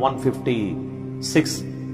156,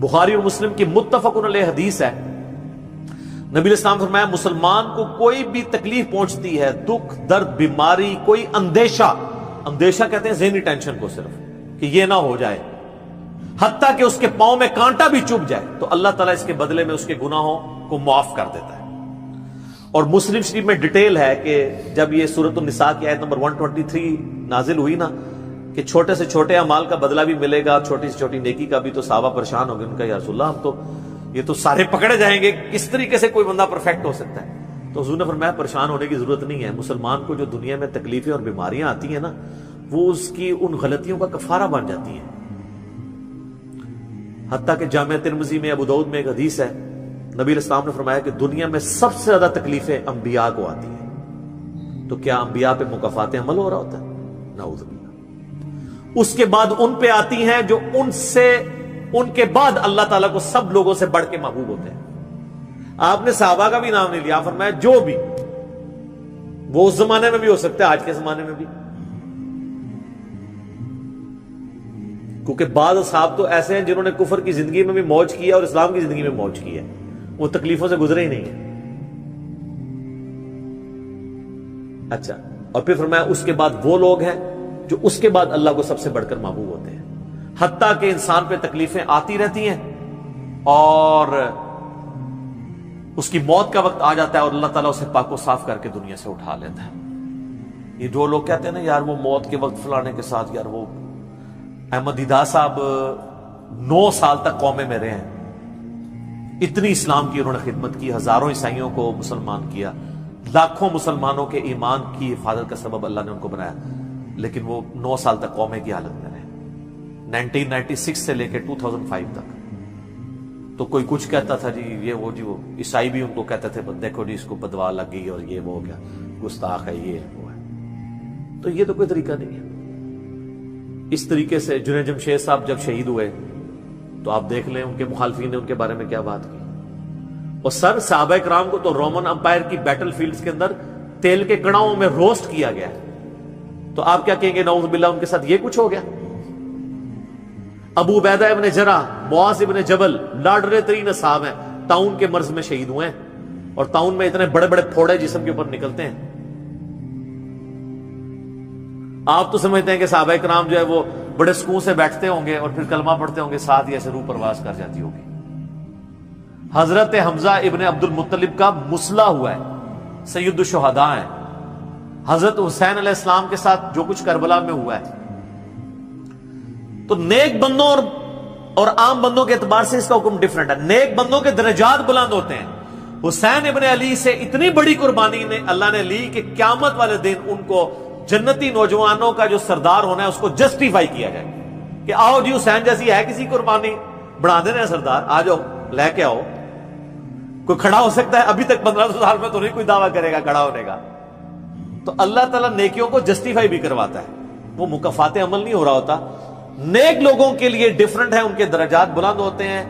بخاری اور مسلم کی متفق علیہ حدیث ہے، نبی علیہ السلام فرمایا مسلمان کو کوئی بھی تکلیف پہنچتی ہے، دکھ درد بیماری، کوئی اندیشہ کہتے ہیں ذہنی ٹینشن کو، صرف کہ یہ نہ ہو جائے، حتیٰ کہ اس کے پاؤں میں کانٹا بھی چبھ جائے، تو اللہ تعالیٰ اس کے بدلے میں اس کے گناہوں کو معاف کر دیتا ہے۔ اور مسلم شریف میں ڈیٹیل ہے کہ جب یہ سورۃ النساء کی آیت نمبر 123 نازل ہوئی نا، کہ چھوٹے سے چھوٹے اعمال کا بدلہ بھی ملے گا، چھوٹی سے چھوٹی نیکی کا بھی، تو صحابہ پریشان ہو گئے، ان کا یا رسول اللہ ہم تو یہ تو سارے پکڑے جائیں گے، کس طریقے سے کوئی بندہ پرفیکٹ ہو سکتا ہے؟ تو حضور نے فرمایا پریشان ہونے کی ضرورت نہیں ہے، مسلمان کو جو دنیا میں تکلیفیں اور بیماریاں آتی ہیں نا، وہ اس کی ان غلطیوں کا کفارہ بن جاتی ہیں۔ حتیٰ کہ جامعہ ترمذی میں، ابو داؤد میں ایک حدیث ہے، نبی علیہ السلام نے فرمایا کہ دنیا میں سب سے زیادہ تکلیفیں انبیاء کو آتی ہیں، تو کیا انبیاء پہ مکافات عمل ہو رہا ہوتا ہے؟ نعوذ باللہ۔ اس کے بعد ان پہ آتی ہیں جو ان کے بعد اللہ تعالیٰ کو سب لوگوں سے بڑھ کے محبوب ہوتے ہیں۔ آپ نے صحابہ کا بھی نام نہیں لیا، فرمایا جو بھی، وہ اس زمانے میں بھی ہو سکتا ہے، آج کے زمانے میں بھی، کیونکہ بعض اصحاب تو ایسے ہیں جنہوں نے کفر کی زندگی میں بھی موج کی ہے اور اسلام کی زندگی میں موج کی ہے، وہ تکلیفوں سے گزرے ہی نہیں ہیں۔ اچھا، اور پھر فرمایا اس کے بعد وہ لوگ ہیں جو اس کے بعد اللہ کو سب سے بڑھ کر محبوب ہوتے ہیں، حتیٰ کہ انسان پہ تکلیفیں آتی رہتی ہیں اور اس کی موت کا وقت آ جاتا ہے اور اللہ تعالیٰ اسے پاک و صاف کر کے دنیا سے اٹھا لیتا ہے۔ یہ جو لوگ کہتے ہیں نا یار وہ موت کے وقت فلانے کے ساتھ، یار وہ احمد دیدہ صاحب 9 سال تک قومے میں رہے ہیں، اتنی اسلام کی انہوں نے خدمت کی، ہزاروں عیسائیوں کو مسلمان کیا، لاکھوں مسلمانوں کے ایمان کی حفاظت کا سبب اللہ نے ان کو بنایا، لیکن وہ 9 سال تک قومے کی حالت میں رہے، 1996 سے لے کے 2005 تک۔ تو کوئی کچھ کہتا تھا جی یہ وہ عیسائی بھی ان کو کہتے تھے دیکھو جی اس کو بدوا لگ گئی اور یہ وہ ہو گیا، گستاخ ہے، یہ وہ ہے۔ تو یہ تو کوئی طریقہ نہیں ہے۔ اس طریقے سے جنید جمشید صاحب جب شہید ہوئے تو آپ دیکھ لیں ان کے مخالفین نے ان کے بارے میں کیا بات کی، اور سر صحابہ کرام کو تو رومن امپائر کی بیٹل فیلڈز کے اندر تیل کے کڑاؤں میں روسٹ کیا گیا، تو آپ کیا کہیں گے نعوذ باللہ ان کے ساتھ یہ کچھ ہو گیا؟ ابو عبیدہ ابن جرح، معاذ ابن جبل لاڈلے ترین اصحاب ہیں، طاعون کے مرض میں شہید ہوئے ہیں، اور طاعون میں اتنے بڑے بڑے پھوڑے جسم کے اوپر نکلتے ہیں۔ آپ تو سمجھتے ہیں کہ صحابہ کرام جو ہے وہ بڑے سکون سے بیٹھتے ہوں گے اور پھر کلمہ پڑھتے ہوں گے، ساتھ ہی ایسے روح پرواز کر جاتی ہوگی۔ حضرت حمزہ ابن عبد المطلب کا مسلح ہوا ہے، سید الشہداء ہیں۔ حضرت حسین علیہ السلام کے ساتھ جو کچھ کربلا میں ہوا ہے، تو نیک بندوں اور عام بندوں کے اعتبار سے اس کا حکم ڈیفرنٹ ہے۔ نیک بندوں کے درجات بلند ہوتے ہیں، حسین ابن علی سے اتنی بڑی قربانی نے اللہ نے لی کہ قیامت والے دن ان کو جنتی نوجوانوں کا جو سردار ہونا ہے اس کو جسٹیفائی کیا جائے کہ آؤ جی حسین جیسی ہے کسی قربانی، بڑھا دینا سردار، آ جاؤ لے کے آؤ۔ کوئی کھڑا ہو سکتا ہے؟ ابھی تک 1500 سال میں تو نہیں کوئی دعویٰ کرے گا کھڑا ہونے کا۔ تو اللہ تعالیٰ نیکیوں کو جسٹیفائی بھی کرواتا ہے، وہ مکافات عمل نہیں ہو رہا ہوتا۔ نیک لوگوں کے لیے ڈیفرنٹ ہے، ان کے درجات بلند ہوتے ہیں،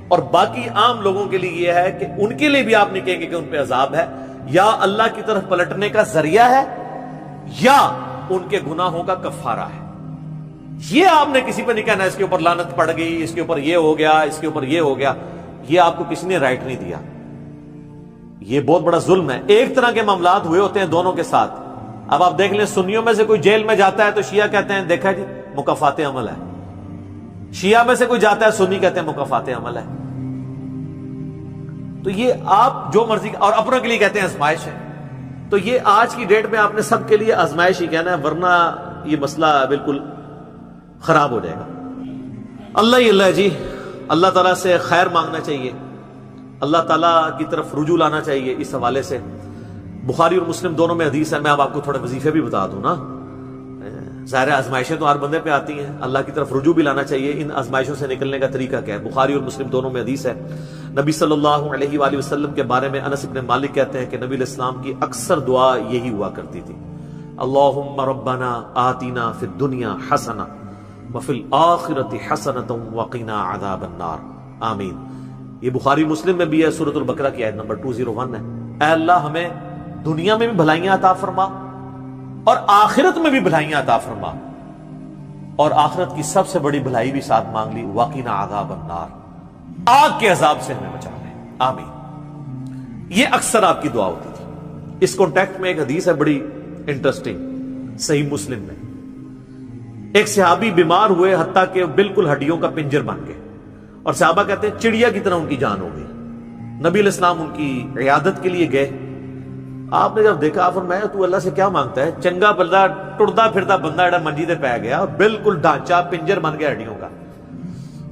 اور باقی عام لوگوں کے لیے یہ ہے کہ ان کے لیے بھی آپ نہیں کہیں گے کہ ان پہ عذاب ہے، یا اللہ کی طرف پلٹنے کا ذریعہ ہے، یا ان کے گناہوں کا کفارہ ہے۔ یہ آپ نے کسی پہ نہیں کہنا اس کے اوپر لعنت پڑ گئی، اس کے اوپر یہ ہو گیا، اس کے اوپر یہ ہو گیا، یہ آپ کو کسی نے رائٹ نہیں دیا۔ یہ بہت بڑا ظلم ہے۔ ایک طرح کے معاملات ہوئے ہوتے ہیں دونوں کے ساتھ۔ اب آپ دیکھ لیں سنیوں میں سے کوئی جیل میں جاتا ہے تو شیعہ کہتے ہیں دیکھا جی مکافات عمل ہے، شیعہ میں سے کوئی جاتا ہے سنی کہتے ہیں مکافات عمل ہے۔ تو یہ آپ جو مرضی، اور اپنوں کے لیے کہتے ہیں آزمائش ہے۔ تو یہ آج کی ڈیٹ میں آپ نے سب کے لیے آزمائش ہی کہنا ہے، ورنہ یہ مسئلہ بالکل خراب ہو جائے گا۔ اللہ ہی اللہ جی، اللہ تعالیٰ سے خیر مانگنا چاہیے، اللہ تعالیٰ کی طرف رجوع لانا چاہیے۔ اس حوالے سے بخاری اور مسلم دونوں میں حدیث ہے، میں اب آپ کو تھوڑے وظیفے بھی بتا دوں نا۔ ظاہر آزمائشیں تو ہر بندے پہ آتی ہیں، اللہ کی طرف رجوع بھی لانا چاہیے۔ ان آزمائشوں سے نکلنے کا طریقہ کیا ہے؟ بخاری اور مسلم دونوں میں حدیث ہے، نبی صلی اللہ علیہ وآلہ وسلم کے بارے میں انس بن مالک کہتے ہیں کہ نبی علیہ السلام کی اکثر دعا یہی ہوا کرتی تھی، اللہم ربنا آتنا فی الدنیا حسنہ وفی الآخرۃ حسنۃ وقنا عذاب النار آمین۔ یہ بخاری مسلم میں بھی ہے، سورۃ البقرہ کی آیت نمبر 201 ہے۔ اے اللہ ہمیں دنیا میں بھی بھلائیاں عطا فرما اور آخرت میں بھی بھلائیاں عطا فرما، اور آخرت کی سب سے بڑی بھلائی بھی ساتھ مانگ لی، وقنا عذاب النار، آگ کے عذاب سے ہمیں بچا لے، آمین۔ یہ اکثر آپ کی دعا ہوتی تھی۔ اس کانٹیکٹ میں ایک حدیث ہے بڑی انٹرسٹنگ، صحیح مسلم میں، ایک صحابی بیمار ہوئے حتیٰ کہ بالکل ہڈیوں کا پنجر بن گئے، اور صحابہ کہتے ہیں چڑیا کی طرح ان کی جان ہو گئی۔ نبی علیہ السلام ان کی عیادت کے لیے گئے، آپ نے جب دیکھا فرمایا تو اللہ سے کیا مانگتا ہے؟ چنگا بندہ ٹردا پھردا بندہ ایڈا منجی دے پہ گیا، بالکل ڈھانچہ پنجر بن گیا ہڈیوں کا۔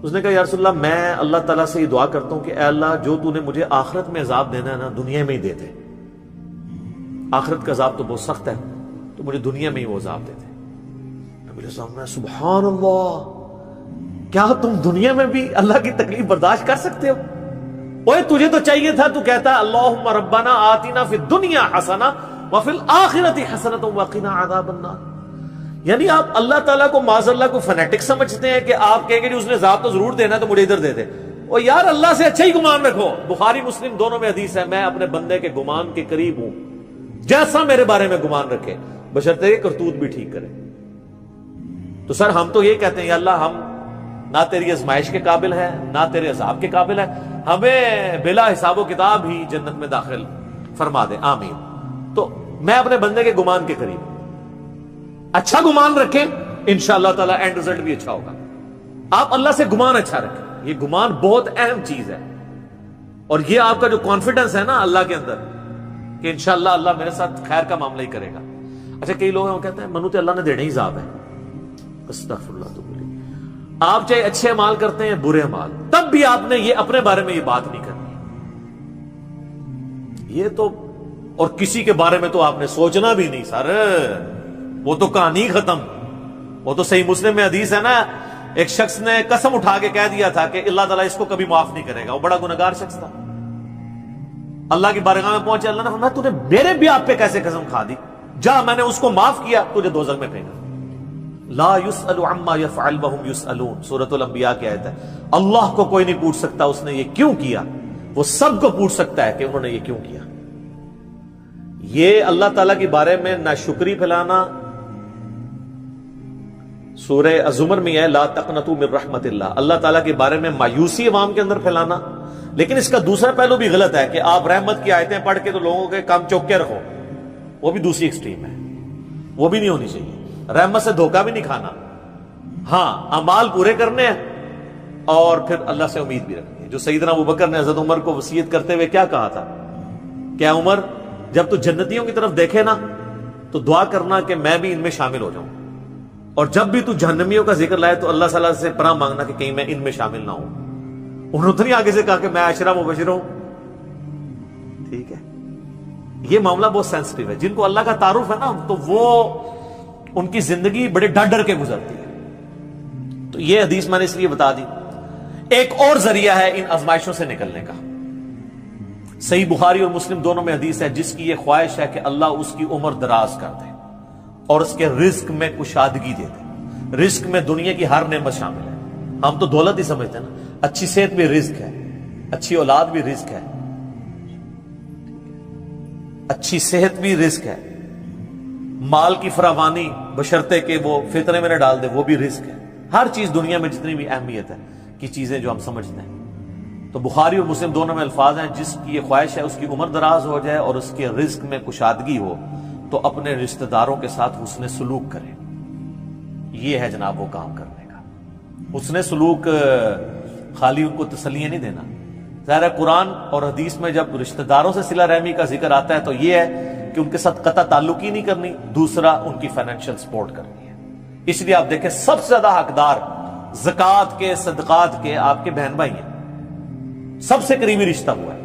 اس نے کہا یا رسول اللہ میں اللہ تعالیٰ سے یہ دعا کرتا ہوں کہ اے اللہ جو تو نے مجھے آخرت میں عذاب دینا ہے نا دنیا میں ہی دے دے، آخرت کا عذاب تو بہت سخت ہے، تو مجھے دنیا میں ہی وہ عذاب دے دے۔ نبی علیہ السلام نے سبحان اللہ، کیا تم دنیا میں بھی اللہ کی تکلیف برداشت کر سکتے ہو؟ اوے تجھے تو چاہیے تھا تو کہتا اللہم ربنا آتنا فی الدنیا حسنہ وفی الآخرۃ حسنۃ وقنا عذاب النار۔ یعنی آپ اللہ تعالیٰ کو معاذ اللہ کو فنیٹک سمجھتے ہیں کہ آپ کہیں گے جی اس نے عذاب تو ضرور دینا ہے تو مجھے ادھر دے دے۔ اور یار اللہ سے اچھا ہی گمان رکھو۔ بخاری مسلم دونوں میں حدیث ہے، میں اپنے بندے کے گمان کے قریب ہوں، جیسا میرے بارے میں گمان رکھے بشرطے کہ کرتوت بھی ٹھیک کرے۔ تو سر ہم تو یہ کہتے ہیں یا اللہ ہم نہ تیری آزمائش کے قابل ہے نہ تیرے عذاب کے قابل ہے، ہمیں بلا حساب و کتاب ہی جنت میں داخل فرما دے، آمین۔ تو میں اپنے بندے کے گمان کے قریب، اچھا گمان رکھیں انشاءاللہ تعالی اینڈ رزلٹ بھی اچھا ہوگا۔ آپ اللہ سے گمان اچھا رکھیں، یہ گمان بہت اہم چیز ہے، اور یہ آپ کا جو کانفیڈنس ہے نا اللہ کے اندر کہ انشاءاللہ اللہ میرے ساتھ خیر کا معاملہ ہی کرے گا۔ اچھا کئی لوگ ہیں وہ کہتے ہیں منو تے اللہ نے دینے ہی عذاب ہے، استغفر اللہ تو بولی۔ آپ چاہے اچھے اعمال کرتے ہیں برے اعمال، تب بھی آپ نے یہ اپنے بارے میں یہ بات نہیں کرنی، یہ تو اور کسی کے بارے میں تو آپ نے سوچنا بھی نہیں سر، وہ تو کہانی ختم۔ وہ تو صحیح مسلم میں حدیث ہے نا، ایک شخص نے قسم اٹھا کے کہہ دیا تھا کہ اللہ تعالیٰ اس کو کبھی معاف نہیں کرے گا، وہ بڑا گنہگار شخص تھا۔ اللہ کی بارگاہ میں پہنچے، اللہ نے فرمایا تو نے میرے بھی آپ پہ کیسے قسم کھا دی؟ جا میں نے اس کو معاف کیا، تجھے دوزخ میں پھینکا۔ لا يسأل عما يفعل وهم يسألون، سورۃ الانبیاء کی آیت ہے۔ اللہ کو کوئی نہیں پوچھ سکتا اس نے یہ کیوں کیا، وہ سب کو پوچھ سکتا ہے کہ انہوں نے یہ کیوں کیا۔ یہ اللہ تعالیٰ کے بارے میں ناشکری پھیلانا سورہ الزمر میں ہے، لا تقنطوا من رحمت اللہ، اللہ تعالیٰ کے بارے میں مایوسی عوام کے اندر پھیلانا۔ لیکن اس کا دوسرا پہلو بھی غلط ہے کہ آپ رحمت کی آیتیں پڑھ کے تو لوگوں کے کام چوک کے رکھو، وہ بھی دوسری ایکسٹریم ہے، وہ بھی نہیں ہونی چاہیے۔ رحمت سے دھوکہ بھی نہیں کھانا، ہاں اعمال پورے کرنے ہیں اور پھر اللہ سے امید بھی رکھنی ہے۔ جو سیدنا ابوبکر نے حضرت عمر کو وصیت کرتے ہوئے کیا کہا تھا کہ عمر جب تو جنتیوں کی طرف دیکھے نا تو دعا کرنا کہ میں بھی ان میں شامل ہو جاؤں، اور جب بھی تو جہنمیوں کا ذکر لائے تو اللہ صلی اللہ سے پناہ مانگنا کہ کہیں میں ان میں شامل نہ ہوں۔ انہوں نے آگے سے کہا کہ میں عشرہ مبشر ہوں، ٹھیک ہے۔ یہ معاملہ بہت سینسٹیو ہے، جن کو اللہ کا تعارف ہے نا تو وہ ان کی زندگی بڑے ڈر ڈر کے گزرتی ہے۔ تو یہ حدیث میں نے اس لیے بتا دی۔ ایک اور ذریعہ ہے ان آزمائشوں سے نکلنے کا، صحیح بخاری اور مسلم دونوں میں حدیث ہے، جس کی یہ خواہش ہے کہ اللہ اس کی عمر دراز کر دے اور اس کے رزق میں کشادگی دے دے۔ رزق میں دنیا کی ہر نعمت شامل ہے، ہم تو دولت ہی سمجھتے ہیں نا، اچھی صحت بھی رزق ہے، اچھی اولاد بھی رزق ہے، اچھی صحت بھی رزق ہے، مال کی فراوانی بشرطے کہ وہ فطرے میں نہ ڈال دے وہ بھی رزق ہے۔ ہر چیز دنیا میں جتنی بھی اہمیت ہے کی چیزیں جو ہم سمجھتے ہیں، تو بخاری اور مسلم دونوں میں الفاظ ہیں، جس کی یہ خواہش ہے اس کی عمر دراز ہو جائے اور اس کے رزق میں کشادگی ہو تو اپنے رشتہ داروں کے ساتھ حسن سلوک کرے۔ یہ ہے جناب وہ کام کرنے کا۔ حسن سلوک خالی ان کو تسلیاں نہیں دینا، ظاہر قرآن اور حدیث میں جب رشتہ داروں سے صلہ رحمی کا ذکر آتا ہے تو یہ ہے کہ ان کے ساتھ قطع تعلق ہی نہیں کرنی، دوسرا ان کی فائنینشیل سپورٹ کرنی ہے۔ اس لیے آپ دیکھیں سب سے زیادہ حقدار زکوٰۃ کے صدقات کے آپ کے بہن بھائی ہیں، سب سے قریبی رشتہ ہوا ہے،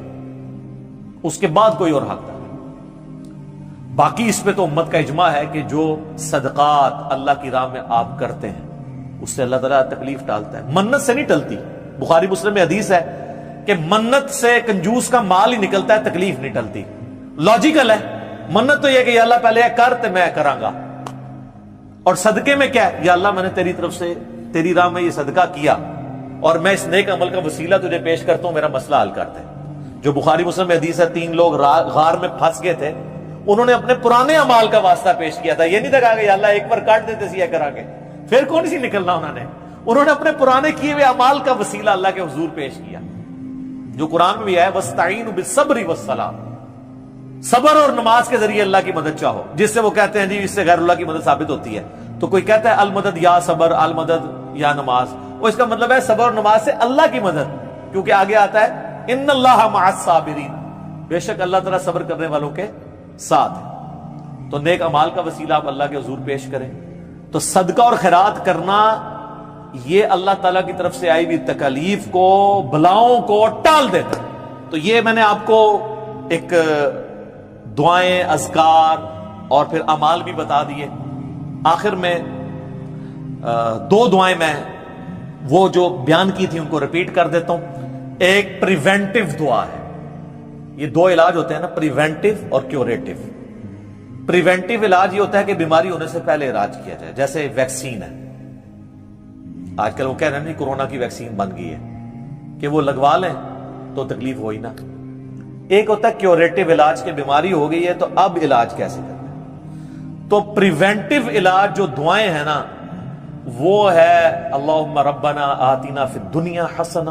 اس کے بعد کوئی اور حقدار نہیں۔ باقی اس پہ تو امت کا اجماع ہے کہ جو صدقات اللہ کی راہ میں آپ کرتے ہیں اس سے اللہ تعالیٰ تکلیف ٹالتا ہے، منت سے نہیں ٹلتی۔ بخاری مسلم میں حدیث ہے کہ منت سے کنجوس کا مال ہی نکلتا ہے، تکلیف نہیں ٹلتی۔ لاجیکل ہے، منت تو یہ کہ یا اللہ پہلے کر تو میں کراں گا، اور صدقے میں کیا ہے، یا اللہ میں نے تیری طرف سے تیری راہ میں یہ صدقہ کیا اور میں اس نیک عمل کا وسیلہ تجھے پیش کرتا ہوں، میرا مسئلہ حل کرتا ہے۔ جو بخاری مسلم میں حدیث ہے، 3 لوگ غار میں پھنس گئے تھے، انہوں نے اپنے پرانے اعمال کا واسطہ پیش کیا تھا، یہ نہیں تھا کہ یا اللہ ایک بار کاٹ دیتے سی کرا کے، پھر کون سی نکلنا انہوں نے، انہوں نے اپنے پرانے کیے ہوئے اعمال کا وسیلہ اللہ کے حضور پیش کیا، جو قرآن میں بھی ہے وَاسْتَعِينُوا بِالصَّبْرِ وَالصَّلَاةِ، صبر اور نماز کے ذریعے اللہ کی مدد چاہو، جس سے وہ کہتے ہیں جی اس سے غیر اللہ کی مدد ثابت ہوتی ہے، تو کوئی کہتا ہے المدد یا صبر، المدد یا نماز، وہ اس کا مطلب ہے صبر اور نماز سے اللہ کی مدد، کیونکہ آگے آتا ہے ان اللہ مع الصابرین، بے شک اللہ تعالیٰ صبر کرنے والوں کے ساتھ ہے۔ تو نیک اعمال کا وسیلہ آپ اللہ کے حضور پیش کریں، تو صدقہ اور خیرات کرنا یہ اللہ تعالیٰ کی طرف سے آئی ہوئی تکالیف کو، بلاؤں کو ٹال دیتا ہے۔ تو یہ میں نے آپ کو ایک دعائیں، اذکار اور پھر اعمال بھی بتا دیے۔ آخر میں دو دعائیں میں وہ جو بیان کی تھی ان کو ریپیٹ کر دیتا ہوں۔ ایک پریونٹیو دعا ہے، یہ دو علاج ہوتے ہیں نا، پریونٹیو اور کیوریٹیو۔ پریونٹیو علاج یہ ہوتا ہے کہ بیماری ہونے سے پہلے علاج کیا جائے، جیسے ویکسین ہے، آج کل وہ کہہ رہے ہیں نہیں کورونا کی ویکسین بن گئی ہے کہ وہ لگوا لیں تو تکلیف ہوئی نہ۔ ایک ہوتا ہے کیوریٹیو علاج کہ بیماری ہو گئی ہے تو اب علاج کیسے کرنا ہے۔ تو پریونٹیو علاج جو دعائیں ہیں نا وہ ہے اللہم ربنا آتنا فی الدنیا حسنہ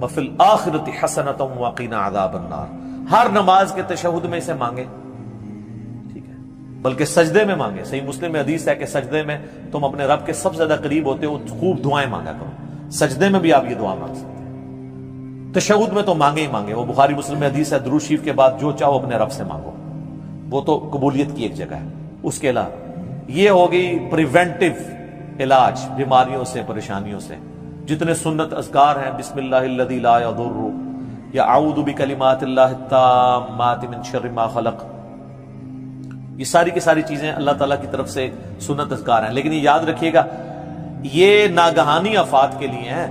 وفی الآخرۃ حسنۃ وقنا عذاب النار۔ ہر نماز کے تشہد میں اسے مانگے، ٹھیک ہے، بلکہ سجدے میں مانگے۔ صحیح مسلم میں حدیث ہے کہ سجدے میں تم اپنے رب کے سب سے زیادہ قریب ہوتے ہو، خوب دعائیں مانگا کرو۔ سجدے میں بھی آپ یہ دعا مانگ سکتے ہیں، تشہد میں تو مانگے ہی مانگے، وہ بخاری مسلم میں حدیث ہے درود شریف کے بعد جو چاہو اپنے رب سے مانگو، وہ تو قبولیت کی ایک جگہ ہے۔ اس کے علاوہ یہ ہو گئی پریونٹیو علاج بیماریوں سے، پریشانیوں سے۔ جتنے سنت اذکار ہیں، بسم اللہ الذی لا یضر یا اعوذ بکلمات اللہ التامات من شر ما خلق، یہ ساری کی ساری چیزیں اللہ تعالیٰ کی طرف سے سنت اذکار ہیں۔ لیکن یہ یاد رکھیے گا یہ ناگہانی آفات کے لیے ہیں،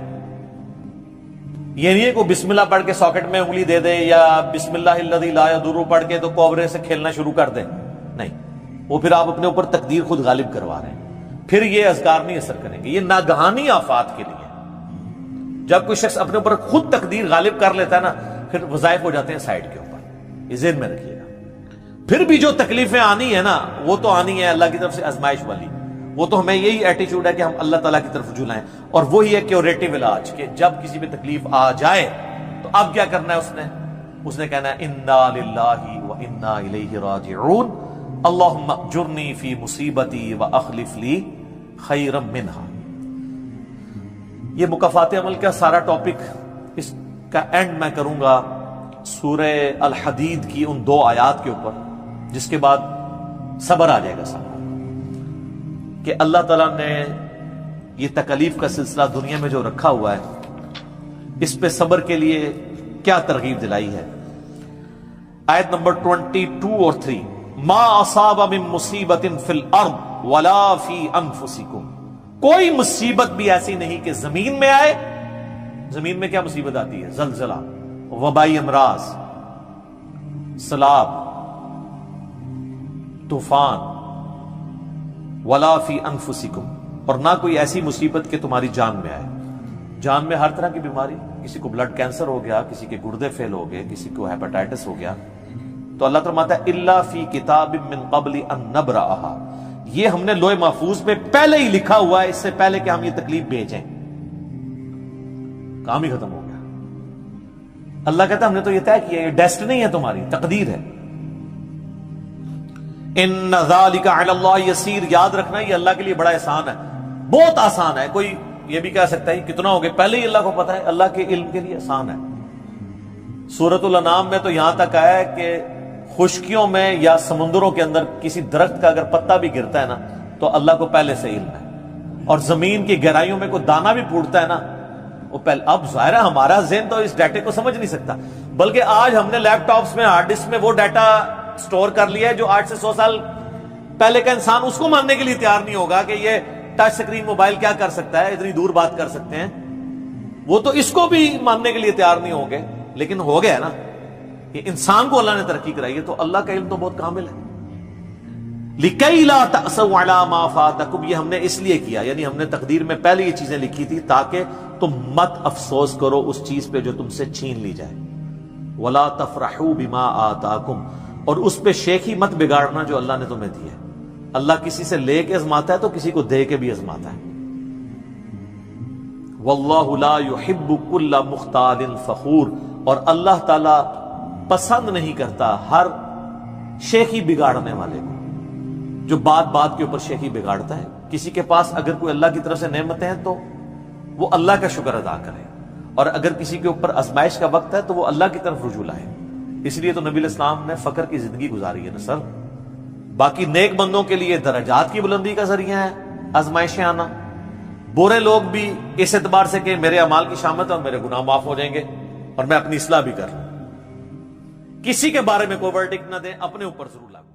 یہ نہیں ہے کہ بسم اللہ پڑھ کے ساکٹ میں انگلی دے دے یا بسم اللہ الذی لا یضر پڑھ کے تو کوبرے سے کھیلنا شروع کر دیں، نہیں، وہ پھر آپ اپنے اوپر تقدیر خود غالب کروا رہے ہیں، پھر یہ اذکار نہیں اثر کریں گے۔ یہ ناگہانی آفات کے لیے، جب کوئی شخص اپنے اوپر خود تقدیر غالب کر لیتا ہے نا پھر وظائف ہو جاتے ہیں سائڈ کے اوپر، یہ ذہن میں رکھیے گا۔ پھر بھی جو تکلیفیں آنی ہیں نا وہ تو آنی ہے اللہ کی طرف سے آزمائش والی، وہ تو ہمیں یہی ایٹیچیوڈ ہے کہ ہم اللہ تعالیٰ کی طرف رجوع لائیں، اور وہی ہے کیوریٹیو علاج کہ جب کسی پہ تکلیف آ جائے تو اب کیا کرنا ہے، اس نے کہنا ہے انا للہ و انا الیہ راجعون، اللہم اجرنی فی مصیبتی و اخلف لی خیرا منہا۔ یہ مکافات عمل کا سارا ٹاپک، اس کا اینڈ میں کروں گا سورہ الحدید کی ان دو آیات کے اوپر، جس کے بعد صبر آ جائے گا سب کو، کہ اللہ تعالیٰ نے یہ تکلیف کا سلسلہ دنیا میں جو رکھا ہوا ہے اس پہ صبر کے لیے کیا ترغیب دلائی ہے۔ آیت نمبر 22 اور 3، ما اصاب من مصیبت فی الارض ولا فی انفسکم، کوئی مصیبت بھی ایسی نہیں کہ زمین میں آئے۔ زمین میں کیا مصیبت آتی ہے؟ زلزلہ، وبائی امراض، سیلاب، طوفان، ولا فی انفسکم، اور نہ کوئی ایسی مصیبت کہ تمہاری جان میں آئے۔ جان میں ہر طرح کی بیماری، کسی کو بلڈ کینسر ہو گیا، کسی کے گردے فیل ہو گئے، کسی کو ہیپاٹائٹس ہو گیا، تو اللہ تعالیٰ فرماتا ہے الا فی کتاب من قبل ان نبرأھا، یہ ہم نے لوح محفوظ پہ پہلے ہی لکھا ہوا ہے، اس سے پہلے کہ ہم یہ تکلیف بھیجیں۔ کام ہی ختم ہو گیا۔ اللہ کہتا ہے ہم نے تو یہ طے کیا، یہ ڈیسٹنی ہے تمہاری، تقدیر ہے۔ ان ذالک علی اللہ یسیر، یاد رکھنا یہ اللہ کے لیے بڑا آسان ہے، بہت آسان ہے۔ کوئی یہ بھی کہہ سکتا ہے کتنا ہو گیا، پہلے ہی اللہ کو پتا ہے، اللہ کے علم کے لیے آسان ہے۔ سورۃ الانعام میں تو یہاں تک آیا ہے کہ خشکیوں میں یا سمندروں کے اندر کسی درخت کا اگر پتا بھی گرتا ہے نا تو اللہ کو پہلے سے علم ہے، اور زمین کی گہرائیوں میں کوئی دانہ بھی پھوٹتا ہے نا وہ پہلے۔ اب ظاہر ہے ہمارا ذہن تو اس ڈیٹے کو سمجھ نہیں سکتا، بلکہ آج ہم نے لیپ ٹاپس میں، ہارڈ ڈسک میں وہ ڈیٹا سٹور کر لیا ہے جو 8 سے 100 سال پہلے کا انسان اس کو ماننے کے لیے تیار نہیں ہوگا کہ یہ ٹچ سکرین موبائل کیا کر سکتا ہے، اتنی دور بات کر سکتے ہیں، وہ تو اس کو بھی ماننے کے لیے تیار نہیں ہوں گے۔ لیکن ہو گیا نا کہ انسان کو اللہ نے ترقی کرائی ہے، تو اللہ کا علم تو بہت کامل ہے۔ لِكَيْ لَا تَأْسَوْا عَلَىٰ مَا فَاتَكُمْ، یہ ہم نے اس لیے کیا، یعنی ہم نے تقدیر میں پہلے یہ چیزیں لکھی تھی تاکہ تم مت افسوس کرو اس چیز پہ جو تم سے چھین لی جائے۔ وَلَا تَفْرَحُوا بِمَا آتَاكُمْ، اور اس پہ شیخی مت بگاڑنا جو اللہ نے تمہیں دی ہے۔ اللہ کسی سے لے کے ازماتا ہے تو کسی کو دے کے بھی ازماتا ہے۔ واللہ لا يحب کل مختال فخور، اور اللہ تعالی پسند نہیں کرتا ہر شیخی بگاڑنے والے کو، جو بات بات کے اوپر شیخی بگاڑتا ہے۔ کسی کے پاس اگر کوئی اللہ کی طرف سے نعمتیں ہیں تو وہ اللہ کا شکر ادا کرے، اور اگر کسی کے اوپر آزمائش کا وقت ہے تو وہ اللہ کی طرف رجوع لائے۔ اس لیے تو نبی علیہ السلام نے فقر کی زندگی گزاری ہے نا سر۔ باقی نیک بندوں کے لیے درجات کی بلندی کا ذریعہ ہے آزمائشیں آنا، برے لوگ بھی اس اعتبار سے کہ میرے اعمال کی شامت ہے اور میرے گناہ معاف ہو جائیں گے اور میں اپنی اصلاح بھی کر لوں۔ کسی کے بارے میں کوئی ورڈکٹ نہ دیں، اپنے اوپر ضرور لاگو۔